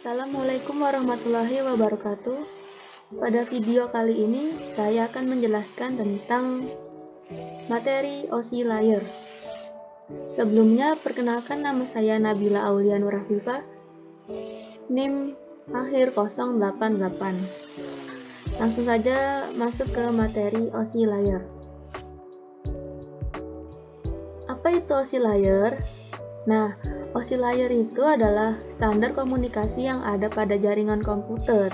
Assalamualaikum warahmatullahi wabarakatuh. Pada video kali ini, saya akan menjelaskan tentang materi OSI layer. Sebelumnya, perkenalkan nama saya Nabila Aulia Nur Afifah, NIM akhir 088. Langsung saja masuk ke materi OSI layer. Apa itu OSI layer? Nah, OSI layer itu adalah standar komunikasi yang ada pada jaringan komputer.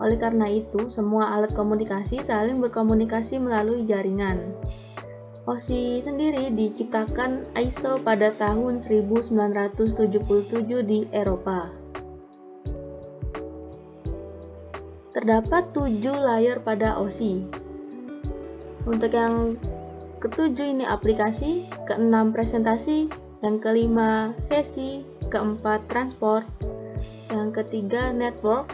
Oleh karena itu, semua alat komunikasi saling berkomunikasi melalui jaringan. OSI sendiri diciptakan ISO pada tahun 1977 di Eropa. Terdapat 7 layer pada OSI. Untuk yang ketujuh ini aplikasi, keenam presentasi, yang kelima sesi, keempat transport, yang ketiga network,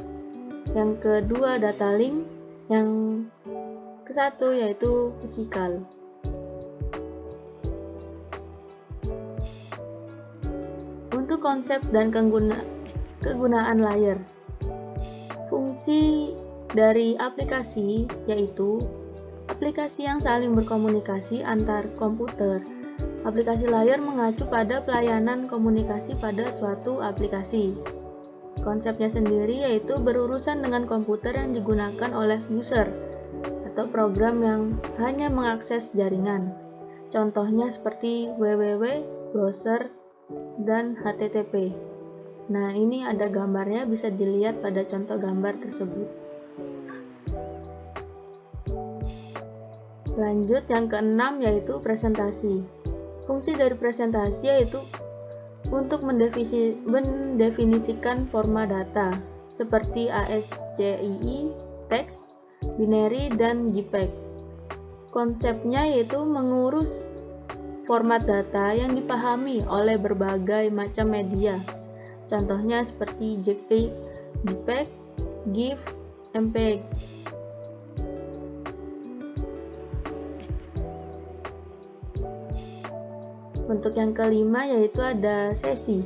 yang kedua data link, yang kesatu yaitu physical. Untuk konsep dan kegunaan layer, fungsi dari aplikasi yaitu aplikasi yang saling berkomunikasi antar komputer. Aplikasi layer mengacu pada pelayanan komunikasi pada suatu aplikasi. Konsepnya sendiri yaitu berurusan dengan komputer yang digunakan oleh user atau program yang hanya mengakses jaringan. Contohnya seperti www, browser, dan HTTP. Nah, ini ada gambarnya, bisa dilihat pada contoh gambar tersebut. Lanjut yang keenam yaitu presentasi. Fungsi dari presentasi yaitu untuk mendefinisikan format data seperti ASCII, teks, binary, dan JPEG. Konsepnya yaitu mengurus format data yang dipahami oleh berbagai macam media. Contohnya seperti JPEG, GIF, MPEG. Untuk yang kelima yaitu ada sesi.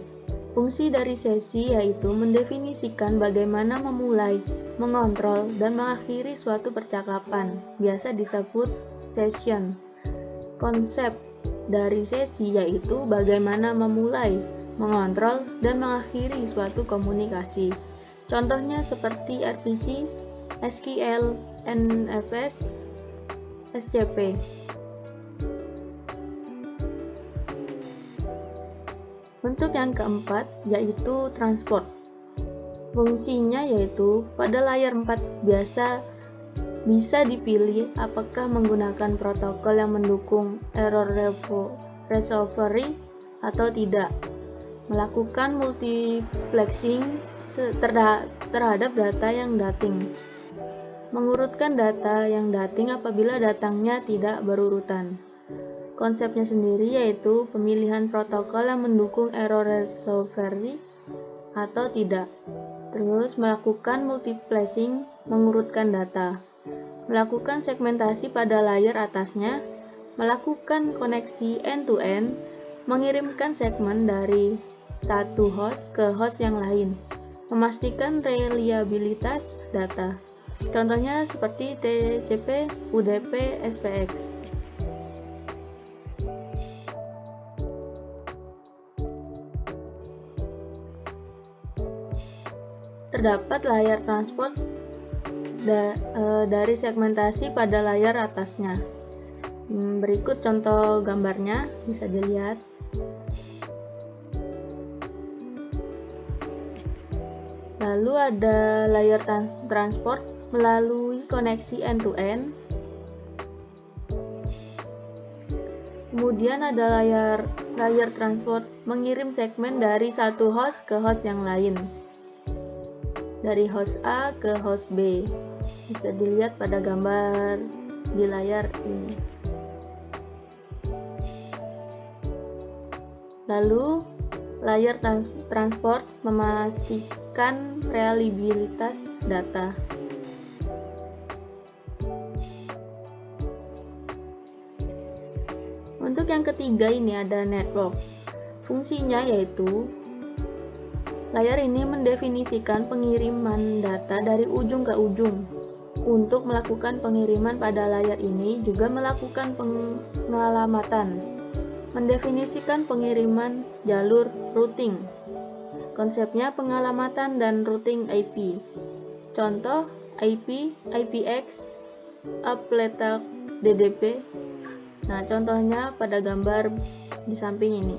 Fungsi dari sesi yaitu mendefinisikan bagaimana memulai, mengontrol, dan mengakhiri suatu percakapan, biasa disebut session. Konsep dari sesi yaitu bagaimana memulai, mengontrol, dan mengakhiri suatu komunikasi. Contohnya seperti RPC, SQL, NFS, SCP. Untuk yang keempat yaitu transport. Fungsinya yaitu pada layar 4 biasa bisa dipilih apakah menggunakan protokol yang mendukung error recovery atau tidak. Melakukan multiplexing terhadap data yang dating. Mengurutkan data yang dating apabila datangnya tidak berurutan. Konsepnya sendiri yaitu pemilihan protokol yang mendukung error recovery atau tidak. Terus melakukan multiplexing, mengurutkan data. Melakukan segmentasi pada layar atasnya. Melakukan koneksi end-to-end, mengirimkan segmen dari satu host ke host yang lain. Memastikan reliabilitas data. Contohnya seperti TCP, UDP, SPX. Terdapat layar transport dari segmentasi pada layar atasnya. Berikut contoh gambarnya, bisa dilihat. Lalu ada layar transport melalui koneksi end-to-end. Kemudian ada layar transport mengirim segmen dari satu host ke host yang lain. Dari host A ke host B. Bisa dilihat pada gambar di layar ini. Lalu, layar transport memastikan reliabilitas data. Untuk yang ketiga ini ada network. Fungsinya yaitu Layar ini mendefinisikan pengiriman data dari ujung ke ujung. Untuk melakukan pengiriman pada layar ini juga melakukan pengalamatan, mendefinisikan pengiriman jalur routing. Konsepnya pengalamatan dan routing IP. Contoh IP, IPX, Upletak, DDP. Nah, contohnya pada gambar di samping ini.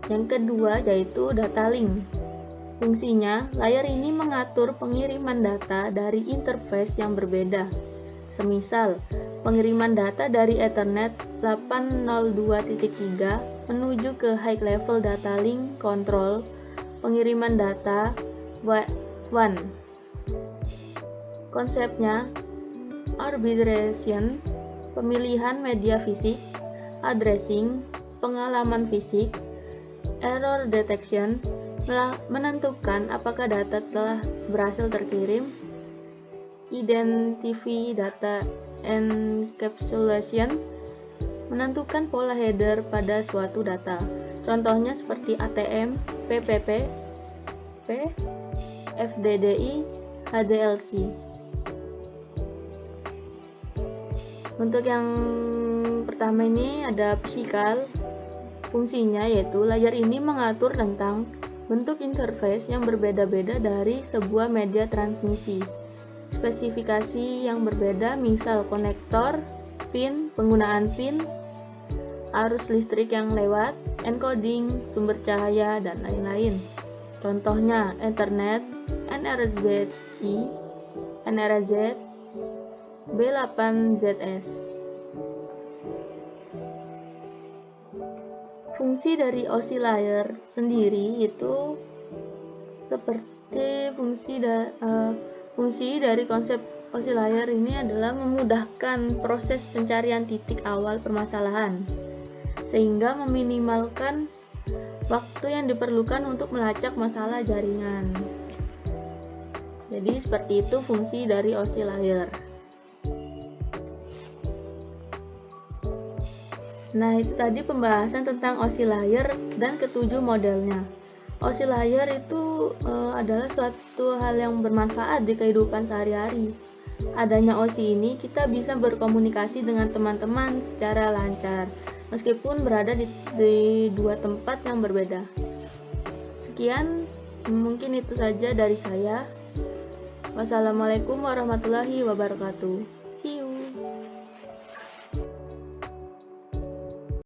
Yang kedua yaitu data link. Fungsinya, layar ini mengatur pengiriman data dari interface yang berbeda. Semisal, pengiriman data dari Ethernet 802.3 menuju ke High Level Data Link Control, pengiriman data WAN. Konsepnya, arbitration, pemilihan media fisik, addressing, pengalaman fisik, error detection, menentukan apakah data telah berhasil terkirim, identify data encapsulation, menentukan pola header pada suatu data. Contohnya seperti ATM, PPP, FDDI, HDLC. Untuk yang pertama ini ada physical. Fungsinya yaitu layar ini mengatur tentang bentuk interface yang berbeda-beda dari sebuah media transmisi. Spesifikasi yang berbeda, misal konektor, pin, penggunaan pin, arus listrik yang lewat, encoding, sumber cahaya, dan lain-lain. Contohnya Ethernet, NRZI, NRZ, B8ZS. Fungsi dari oscillator sendiri itu seperti fungsi dari konsep oscillator ini adalah memudahkan proses pencarian titik awal permasalahan, sehingga meminimalkan waktu yang diperlukan untuk melacak masalah jaringan. Jadi seperti itu fungsi dari oscillator. Nah, itu tadi pembahasan tentang oscillator dan ketujuh modelnya. Oscillator itu adalah suatu hal yang bermanfaat di kehidupan sehari-hari. Adanya OSI ini, kita bisa berkomunikasi dengan teman-teman secara lancar, meskipun berada di dua tempat yang berbeda. Sekian, mungkin itu saja dari saya. Wassalamualaikum warahmatullahi wabarakatuh.